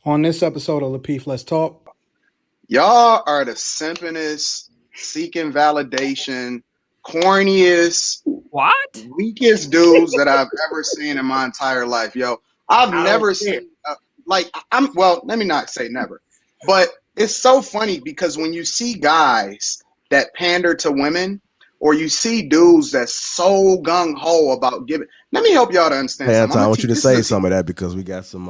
On this episode of Lapeef, Let's Talk. Y'all are the simpinest, seeking validation, corniest, What? weakest dudes that I've ever seen in my entire life. Yo, I've I never don't care. seen, well, let me not say never, but it's so funny because when you see guys that pander to women, or you see dudes that's so gung ho about giving, let me help y'all to understand Hey, something. Anton, I want you to This is say a some of that because we got some.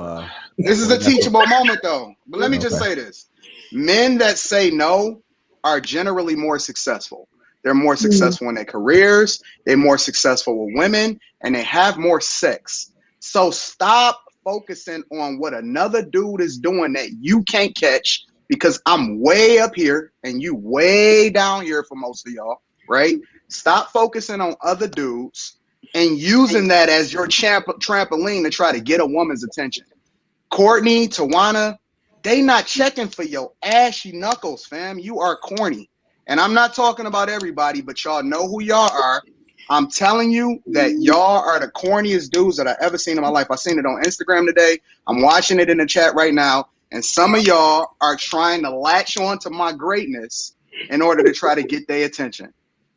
this is a teachable moment, though. But let me just Okay. say this. Men that say no are generally more successful. They're more successful in their careers. They're more successful with women, and they have more sex. So stop focusing on what another dude is doing that you can't catch because I'm way up here and you way down here for most of y'all, right? Stop focusing on other dudes and using that as your trampoline to try to get a woman's attention. Courtney, Tawana, they not checking for your ashy knuckles, fam. You are corny. And I'm not talking about everybody, but y'all know who y'all are. I'm telling you that y'all are the corniest dudes that I ever seen in my life. I seen it on Instagram today. I'm watching it in the chat right now. And some of y'all are trying to latch on to my greatness in order to try to get their attention.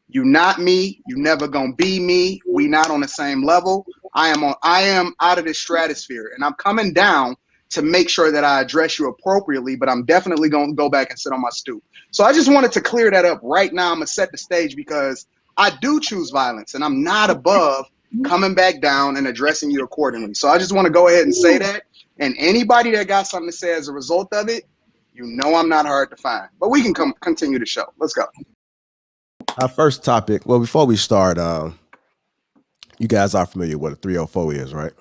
You not me. You never gonna be me. We not on the same level. I am out of this stratosphere, and I'm coming down to make sure that I address you appropriately, but I'm definitely going to go back and sit on my stoop. So I just wanted to clear that up right now. I'm going to set the stage because I do choose violence, and I'm not above coming back down and addressing you accordingly. So I just want to go ahead and say that. And anybody that got something to say as a result of it, you know I'm not hard to find. But we can continue the show. Let's go. Our first topic. Well, before we start, you guys are familiar with what a 304 is, right?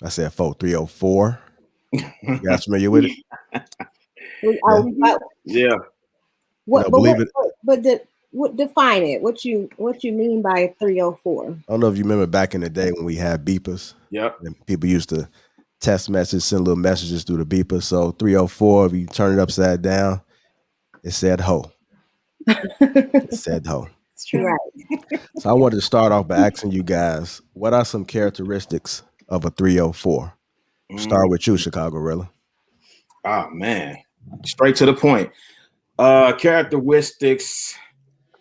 I said 304. You guys familiar with it? Yeah. What? Believe it. What define it? What you mean by 304? I don't know if you remember back in the day when we had beepers. Yep. And people used to text message, send little messages through the beeper. So 304, if you turn it upside down, it said ho. It said ho. That's true. Right. So I wanted to start off by asking you guys, what are some characteristics of a 304? Start with you, Chicago Rilla. Oh man, straight to the point. Characteristics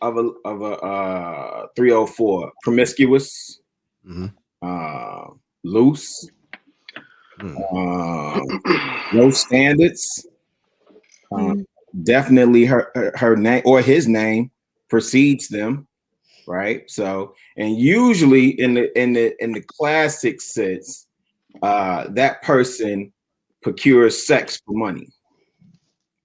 of a 304: promiscuous, loose, no standards. Definitely her name or his name precedes them, right? So, and usually in the classic sense, that person procures sex for money,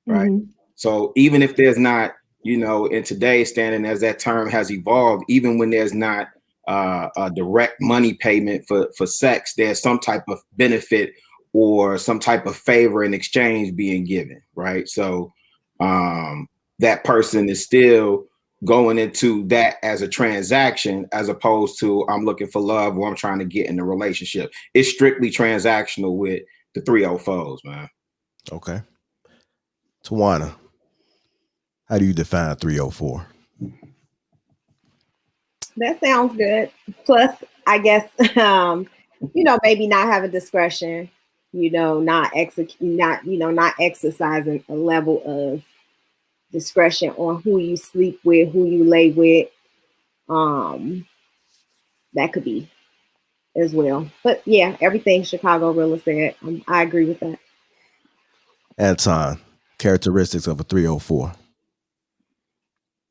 right? So even if there's not, in today's standing, as that term has evolved, even when there's not a direct money payment for sex, there's some type of benefit or some type of favor in exchange being given, right? So that person is still going into that as a transaction, as opposed to I'm looking for love or I'm trying to get in a relationship. It's strictly transactional with the 304s, man. Okay. Tawana, how do you define 304? That sounds good. Plus, I guess maybe not having discretion, not exercising a level of discretion on who you sleep with, who you lay with. That could be as well. But yeah, everything Chicago Rilla said, I agree with that. Anton, characteristics of a 304.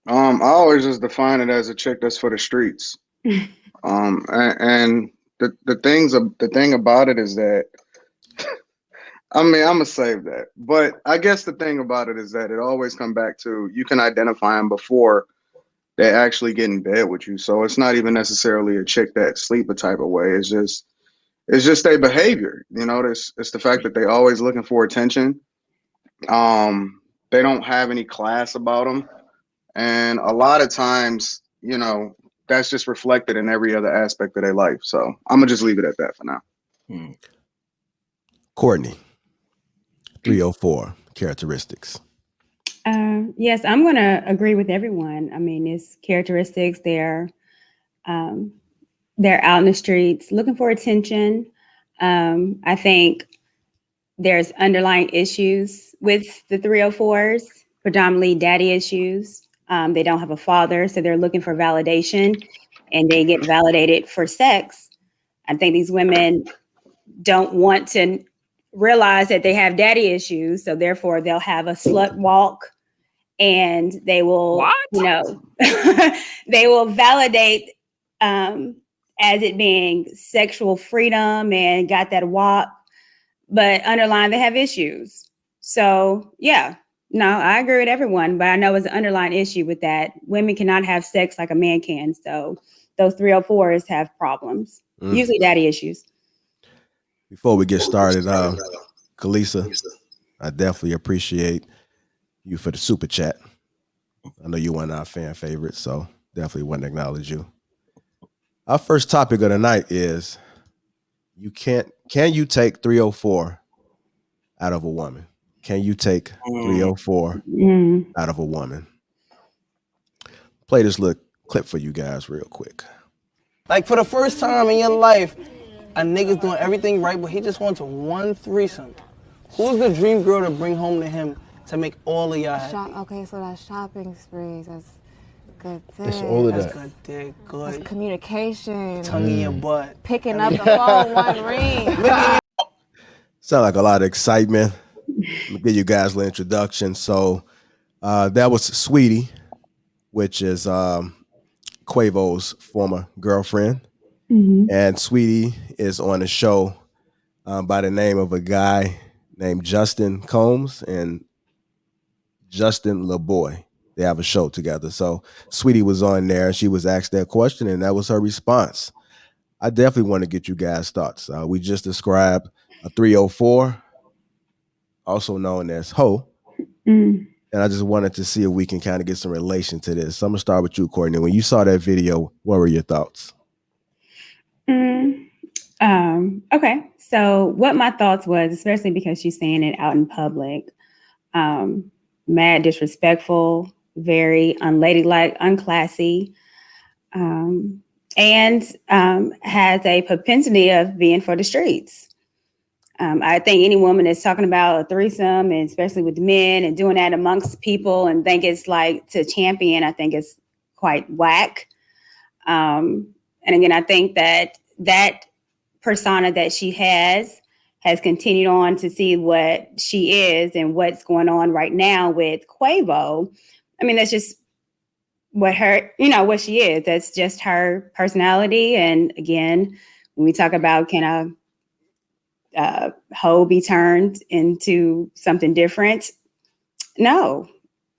I always just define it as a chick that's for the streets. And the thing about it is that, I mean, I'm gonna save that. But I guess the thing about it is that it always come back to you can identify them before they actually get in bed with you. So it's not even necessarily a chick that sleep a type of way. It's just their behavior. It's the fact that they always looking for attention. They don't have any class about them. And a lot of times, that's just reflected in every other aspect of their life. So I'm gonna just leave it at that for now. Courtney, 304 characteristics. Yes, I'm going to agree with everyone. I mean, it's characteristics. They're out in the streets looking for attention. I think there's underlying issues with the 304s, predominantly daddy issues. They don't have a father, so they're looking for validation, and they get validated for sex. I think these women don't want to realize that they have daddy issues, so therefore they'll have a slut walk, and they will, they will validate as it being sexual freedom and got that walk, but underlying they have issues. So yeah, no, I agree with everyone, but I know it's an underlying issue with that. Women cannot have sex like a man can. So those 304s have problems, usually daddy issues. Before we get started, Kalisa, I definitely appreciate you for the super chat. I know you one of our fan favorites, so definitely want to acknowledge you. Our first topic of the night is can you take 304 out of a woman? Can you take 304 out of a woman? Play this little clip for you guys real quick. Like, for the first time in your life, a nigga's doing everything right, but he just wants one threesome. Who's the dream girl to bring home to him to make all of y'all happy? Okay, so that's shopping sprees. That's good dick. It's all of That's that. good dick, good. That's communication. Tongue in your butt. Picking up the phone, one ring. Sound like a lot of excitement. Let me give you guys a little introduction. So that was Sweetie, which is Quavo's former girlfriend. And Sweetie is on a show by the name of a guy named Justin Combs and Justin LeBoy. They have a show together. So Sweetie was on there and she was asked that question, and that was her response. I definitely want to get you guys' thoughts. We just described a 304, also known as hoe. And I just wanted to see if we can kind of get some relation to this. So I'm going to start with you, Courtney. When you saw that video, what were your thoughts? Okay. So what my thoughts was, especially because she's saying it out in public, mad disrespectful, very unladylike, unclassy, and has a propensity of being for the streets. I think any woman that's talking about a threesome, and especially with men and doing that amongst people and think it's like to champion, I think it's quite whack. And again, I think that persona that she has continued on to see what she is and what's going on right now with Quavo. I mean, that's just what what she is. That's just her personality. And again, when we talk about can a hoe be turned into something different? No,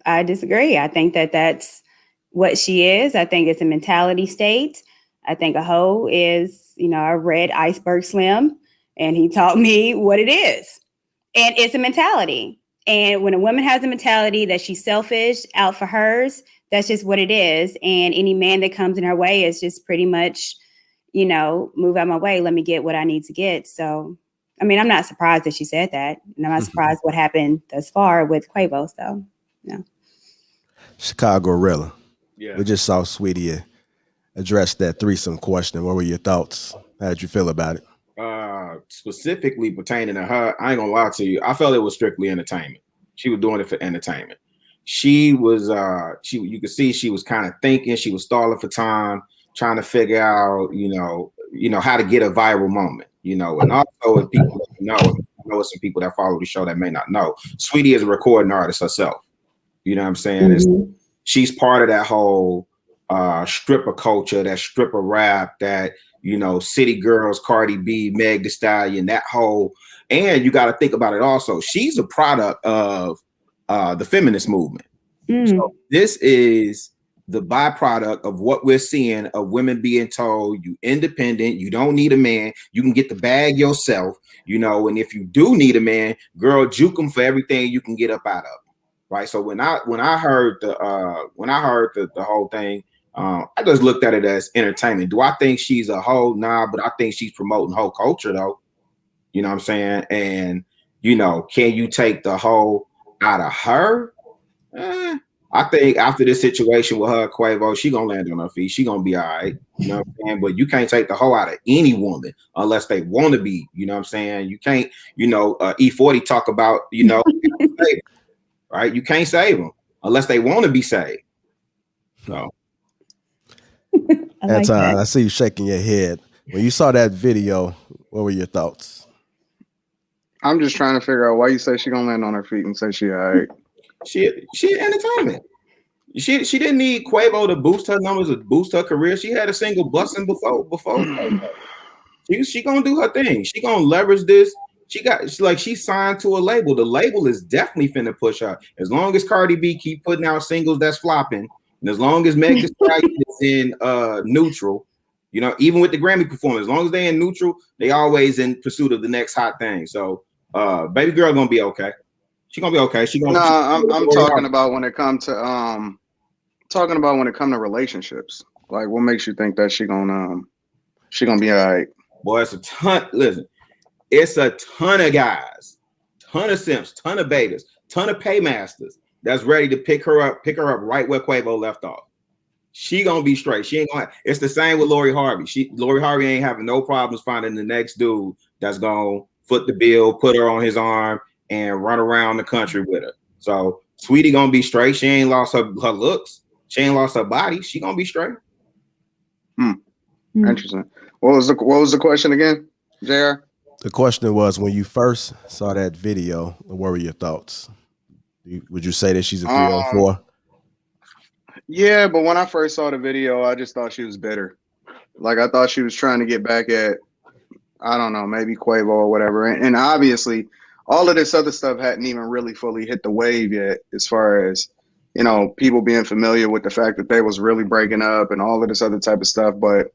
I disagree. I think that that's what she is. I think it's a mentality state. I think a hoe is, a red iceberg slim, and he taught me what it is. And it's a mentality. And when a woman has a mentality that she's selfish, out for hers, that's just what it is. And any man that comes in her way is just pretty much, move out my way. Let me get what I need to get. So, I mean, I'm not surprised that she said that. And I'm not surprised what happened thus far with Quavo. So, no. Chicago Gorilla. Yeah. We just saw Sweetie address that threesome question. What were your thoughts? How did you feel about it? Specifically pertaining to her, I ain't gonna lie to you. I felt it was strictly entertainment. She was doing it for entertainment. She was, you could see she was kind of thinking. She was stalling for time, trying to figure out, how to get a viral moment. And also, if people know some people that follow the show that may not know, Sweetie is a recording artist herself. You know what I'm saying? She's part of that whole stripper culture, that stripper rap, that City Girls, Cardi B, Meg Thee Stallion, that whole. And you got to think about it also. She's a product of the feminist movement. So this is the byproduct of what we're seeing of women being told you independent, you don't need a man, you can get the bag yourself, and if you do need a man, girl, juke him for everything you can get up out of. Right. So when I heard the whole thing, I just looked at it as entertainment. Do I think she's a hoe? Nah, but I think she's promoting hoe culture though. You know what I'm saying? And can you take the hoe out of her? I think after this situation with her, Quavo, she gonna land on her feet. She gonna be all right. You know what I'm saying? But you can't take the hoe out of any woman unless they want to be. You know what I'm saying? You can't, E40 talk about, right? You can't save them unless they want to be saved. So. I see you shaking your head. When you saw that video, what were your thoughts? I'm just trying to figure out why you say she gonna land on her feet and say she all right. She entertainment. She didn't need Quavo to boost her numbers or boost her career. She had a single busting before. She gonna do her thing. She gonna leverage this. She's signed to a label. The label is definitely finna push her. As long as Cardi B keep putting out singles that's flopping, and as long as Meg Thee Stallion is in neutral, even with the Grammy performance, as long as they in neutral, they always in pursuit of the next hot thing. So baby girl gonna be okay. She gonna be okay. I'm talking about when it comes to relationships. Like, what makes you think that she gonna be all right? Boy, it's a ton. Listen, it's a ton of guys, ton of simps, ton of betas, ton of paymasters that's ready to pick her up right where Quavo left off. She gonna be straight. She ain't gonna. It's the same with Lori Harvey. Lori Harvey ain't having no problems finding the next dude that's gonna foot the bill, put her on his arm, and run around the country with her. So Sweetie gonna be straight. She ain't lost her looks. She ain't lost her body. She gonna be straight. Interesting. What was the question again, JR? The question was, when you first saw that video, what were your thoughts? Would you say that she's a 304? Yeah, but when I first saw the video, I just thought she was bitter. Like, I thought she was trying to get back at, I don't know, maybe Quavo or whatever. And obviously, all of this other stuff hadn't even really fully hit the wave yet, as far as, people being familiar with the fact that they was really breaking up and all of this other type of stuff. But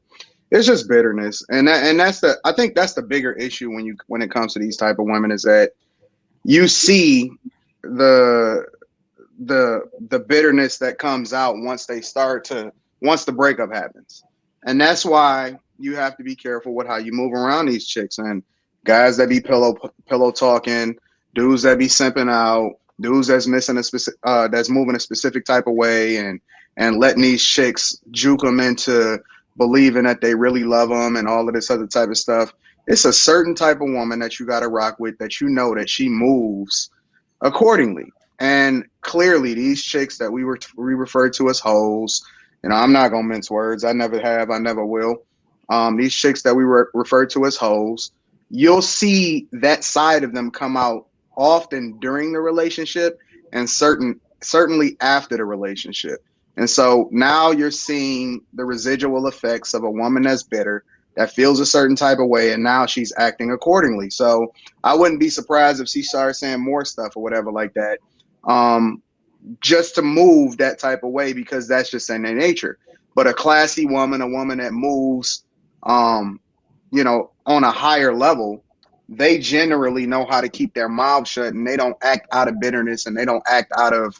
it's just bitterness. And I think that's the bigger issue when it comes to these type of women, is that you see the bitterness that comes out once the breakup happens. And that's why you have to be careful with how you move around these chicks, and guys that be pillow talking, dudes that be simping out, dudes that's that's moving a specific type of way, and letting these chicks juke them into believing that they really love them and all of this other type of stuff. It's a certain type of woman that you got to rock with, that that she moves accordingly. And clearly, these chicks that we refer to as hoes, I'm not gonna mince words. I never have. I never will. These chicks that we refer to as hoes, you'll see that side of them come out often during the relationship, and certainly after the relationship. And so now you're seeing the residual effects of a woman that's bitter, that feels a certain type of way, and now she's acting accordingly. So I wouldn't be surprised if she started saying more stuff or whatever like that, just to move that type of way, because that's just in their nature. But a classy woman, a woman that moves, on a higher level, they generally know how to keep their mouth shut, and they don't act out of bitterness, and they don't act out of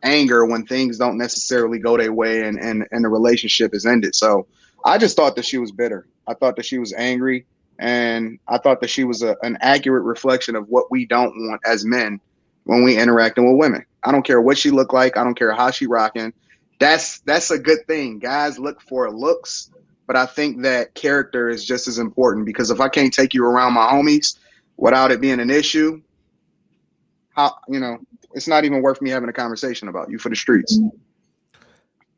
anger when things don't necessarily go their way and the relationship is ended. So I just thought that she was bitter. I thought that she was angry, and I thought that she was an accurate reflection of what we don't want as men when we interacting with women. I don't care what she look like. I don't care how she rocking. That's a good thing. Guys look for looks, but I think that character is just as important, because if I can't take you around my homies without it being an issue, it's not even worth me having a conversation about you for the streets.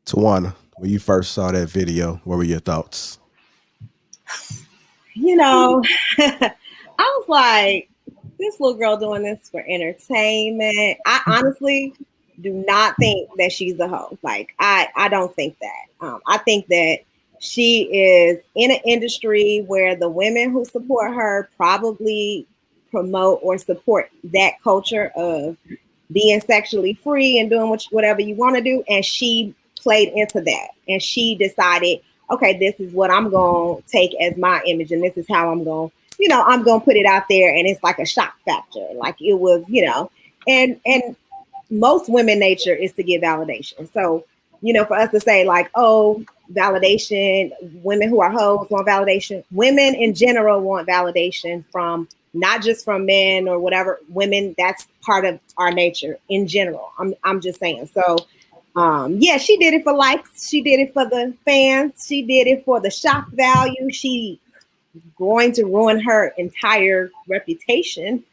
Tawana, when you first saw that video, what were your thoughts? I was like, this little girl doing this for entertainment. I honestly do not think that she's a hoe. Like, I don't think that. I think that she is in an industry where the women who support her probably promote or support that culture of being sexually free and doing whatever you want to do. And she played into that. And she decided, okay, this is what I'm going to take as my image, and this is how I'm going to, I'm going to put it out there. And it's like a shock factor. Like, it was, and most women nature is to give validation. So, for us to say like, oh, validation, women who are hoes want validation. Women in general want validation from, not just from men or whatever. Women, that's part of our nature in general. I'm just saying. So Yeah, she did it for likes. She did it for the fans. She did it for the shock value. She going to ruin her entire reputation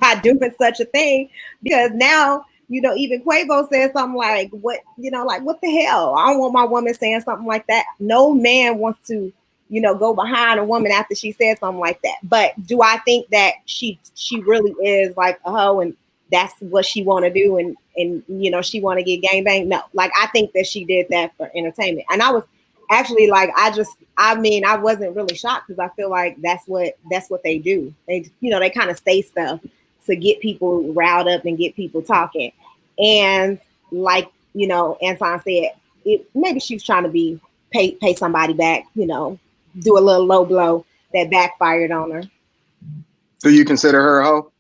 by doing such a thing, because now, even Quavo said something like, what the hell? I don't want my woman saying something like that. No man wants to, go behind a woman after she said something like that. But do I think that she really is like a hoe and that's what she want to do, and she want to get gangbang? No, like, I think that she did that for entertainment. And I was actually like, I wasn't really shocked, because I feel like that's what they do. They kind of say stuff to get people riled up and get people talking. And like, Anton said, maybe she was trying to pay somebody back, do a little low blow that backfired on her. Do you consider her a hoe?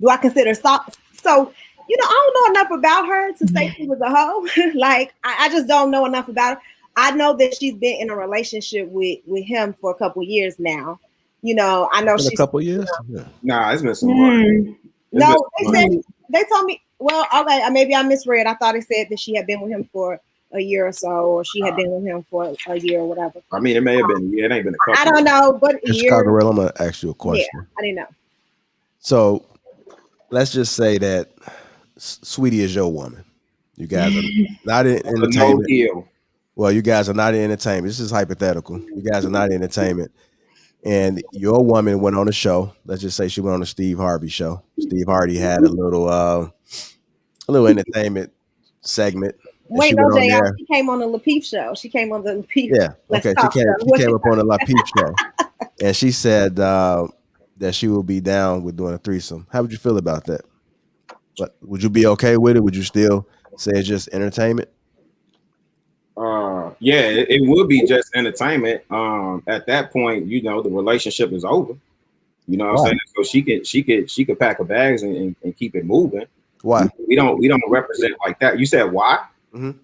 Do I consider so? I don't know enough about her to say she was a hoe. Like, I just don't know enough about her. I know that she's been in a relationship with him for a couple years now. I know she's a couple years. Yeah. Nah, it's been some months. No, they told me. Well, okay, maybe I misread. I thought it said that she had been with him for a year or so, or she had been with him for a year or whatever. I mean, it may have been a year. It ain't been a couple. I don't know, but Chicago Real, I'm gonna ask you a question. Yeah, I didn't know. So let's just say that Sweetie is your woman. You guys are not in entertainment. Well, you guys are not in entertainment. This is hypothetical. You guys are not in entertainment. And your woman went on a show. Let's just say she went on a Steve Harvey show. Steve Harvey had a little entertainment segment. Wait, no, JR, she came on the Lapeef show. She came on the Lapeef. Yeah, okay. She came up on the Lapeef show, and she said that she will be down with doing a threesome. How would you feel about that? But would you be okay with it? Would you still say it's just entertainment? Yeah, it would be just entertainment. At that point, the relationship is over. You know what I'm saying? So she could pack her bags and keep it moving. Why? We don't represent like that. You said why? Mm-hmm.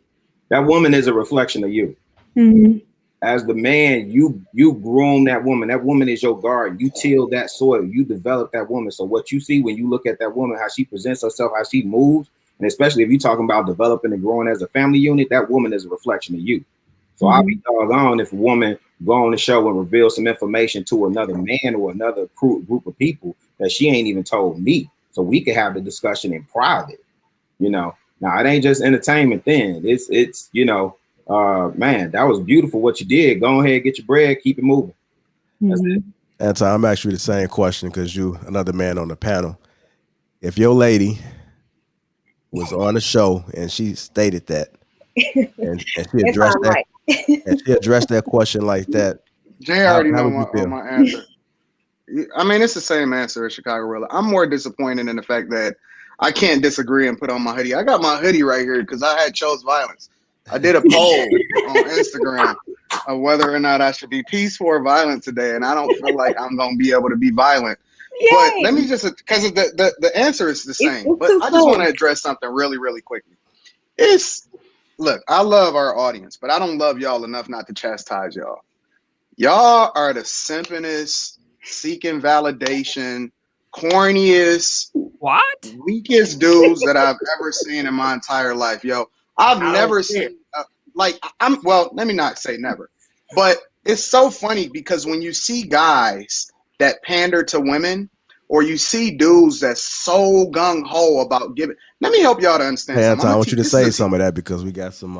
That woman is a reflection of you. Mm-hmm. As the man, you groom that woman. That woman is your garden. You till that soil. You develop that woman. So what you see when you look at that woman, how she presents herself, how she moves, and especially if you're talking about developing and growing as a family unit, that woman is a reflection of you. So I'll be doggone if a woman go on the show and reveal some information to another man or another group of people that she ain't even told me. So we could have the discussion in private. Now it ain't just entertainment then. It's man, that was beautiful what you did. Go ahead, get your bread, keep it moving. That's it. Anton, I'm asking you the same question because you another man on the panel. If your lady was on the show and she stated that and she addressed that and she addressed that question like that, Jay already know my answer. I mean, it's the same answer as Chicago Real. I'm more disappointed in the fact that I can't disagree and put on my hoodie. I got my hoodie right here because I had chose violence. I did a poll on Instagram of whether or not I should be peaceful or violent today, and I don't feel like I'm going to be able to be violent. Yay. But let me just, because the answer is the same, but I just want to address something really, really quickly. Look, I love our audience, but I don't love y'all enough not to chastise y'all. Y'all are the simpinest, seeking validation, corniest, weakest dudes that I've ever seen in my entire life, yo. I've never seen, let me not say never, but it's so funny because when you see guys that pander to women, or you see dudes that's so gung-ho about giving, let me help y'all to understand something. I want you to say some of that because we got some.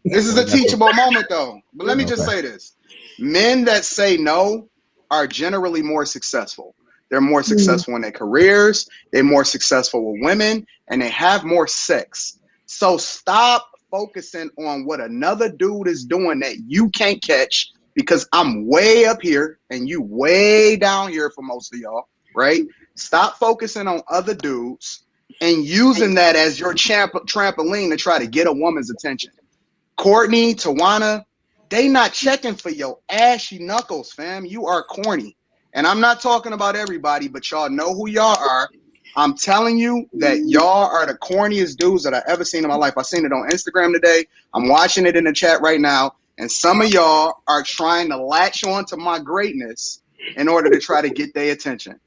This is a teachable moment though, but let me just say this. Men that say no are generally more successful. They're more successful in their careers, they're more successful with women, and they have more sex. So stop focusing on what another dude is doing that you can't catch, because I'm way up here and you way down here for most of y'all, right? Stop focusing on other dudes and using that as your trampoline to try to get a woman's attention. Courtney, Tawana, they not checking for your ashy knuckles, fam. You are corny. And I'm not talking about everybody, but y'all know who y'all are. I'm telling you that y'all are the corniest dudes that I've ever seen in my life. I seen it on Instagram today. I'm watching it in the chat right now. And some of y'all are trying to latch on to my greatness in order to try to get their attention.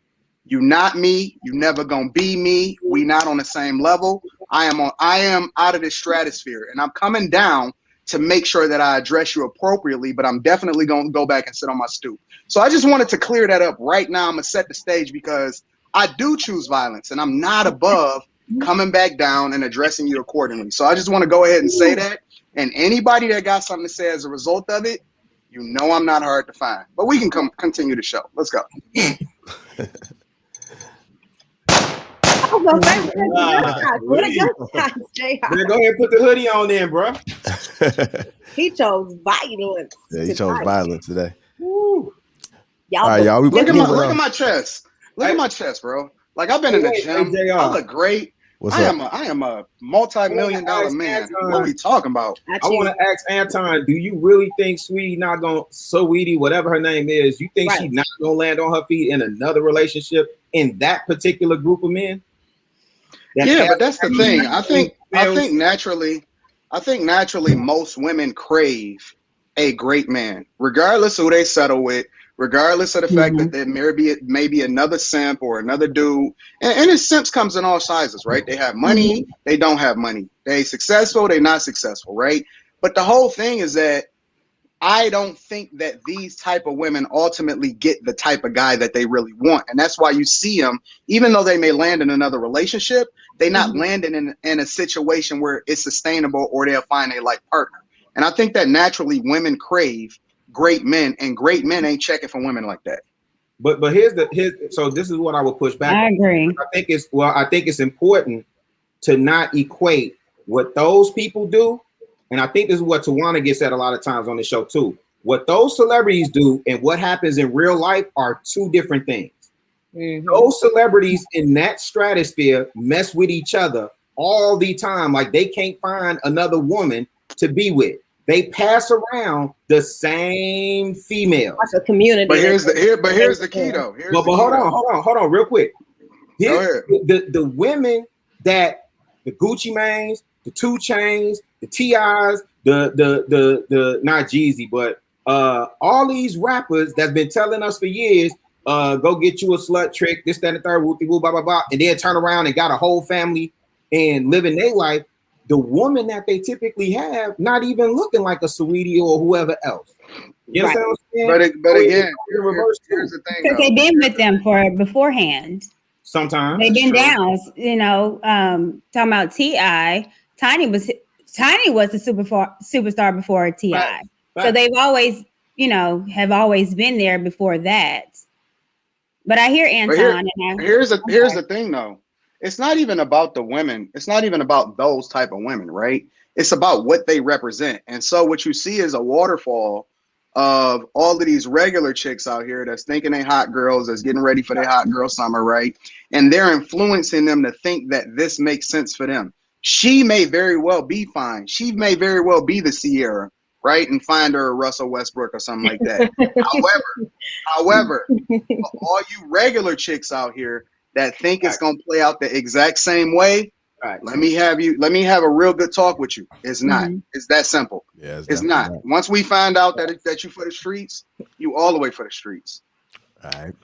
You not me. You never gonna be me. We not on the same level. I am out of this stratosphere, and I'm coming down to make sure that I address you appropriately, but I'm definitely going to go back and sit on my stoop. So I just wanted to clear that up right now. I'm going to set the stage because I do choose violence, and I'm not above coming back down and addressing you accordingly. So I just want to go ahead and say that. And anybody that got something to say as a result of it, you know I'm not hard to find. But we can continue the show. Let's go. Go ahead and put the hoodie on then, bro. He chose violence. Yeah, he chose violence today. Woo. All right, y'all. Look at my chest. Look at my chest, bro. Like I've been in the gym. I look great. I am a multi-million-dollar man. What are we talking about? I want to ask Anton, do you really think Sweetie not gonna, Sweetie, whatever her name is, you think she's not gonna land on her feet in another relationship in that particular group of men? Yeah, but that's the thing. I think naturally most women crave a great man, regardless of who they settle with, regardless of the fact that there may be another simp or another dude. And his simps comes in all sizes, right? They have money, they don't have money. They successful, they not successful, right? But the whole thing is that I don't think that these type of women ultimately get the type of guy that they really want. And that's why you see them, even though they may land in another relationship, they not landing in a situation where it's sustainable or they'll find a life partner. And I think that naturally women crave great men, and great men ain't checking for women like that. But so this is what I would push back. I agree. I think it's important to not equate what those people do. And I think this is what Tawana gets at a lot of times on the show too. What those celebrities do and what happens in real life are two different things. Those celebrities in that stratosphere mess with each other all the time. Like they can't find another woman to be with. They pass around the same female. That's a community. But here's the key though. Hold on, real quick. The women that the Gucci Manes, the 2 Chainz, the T.I.s, the not Jeezy, but all these rappers that's been telling us for years, go get you a slut trick, this, that, and the third, woo, blah, blah, blah, and then turn around and got a whole family and living their life. The woman that they typically have, not even looking like a Sweetie or whoever else. You know what I'm saying? But again, here's the thing. Because they've been with them for beforehand. Sometimes they've been down. You know, talking about T.I. Tiny was the superstar before T.I. So they've always, have always been there before that. But I hear Anton. Here's the thing though. It's not even about the women. It's not even about those type of women, right? It's about what they represent. And so what you see is a waterfall of all of these regular chicks out here that's thinking they hot girls, that's getting ready for their hot girl summer, right? And they're influencing them to think that this makes sense for them. She may very well be fine. She may very well be the Sierra, right? And find her a Russell Westbrook or something like that. However, all you regular chicks out here that think it's gonna play out the exact same way, let me have a real good talk with you. It's not. It's that simple. Yeah, it's not. Once we find out that you for the streets, you all the way for the streets. All right.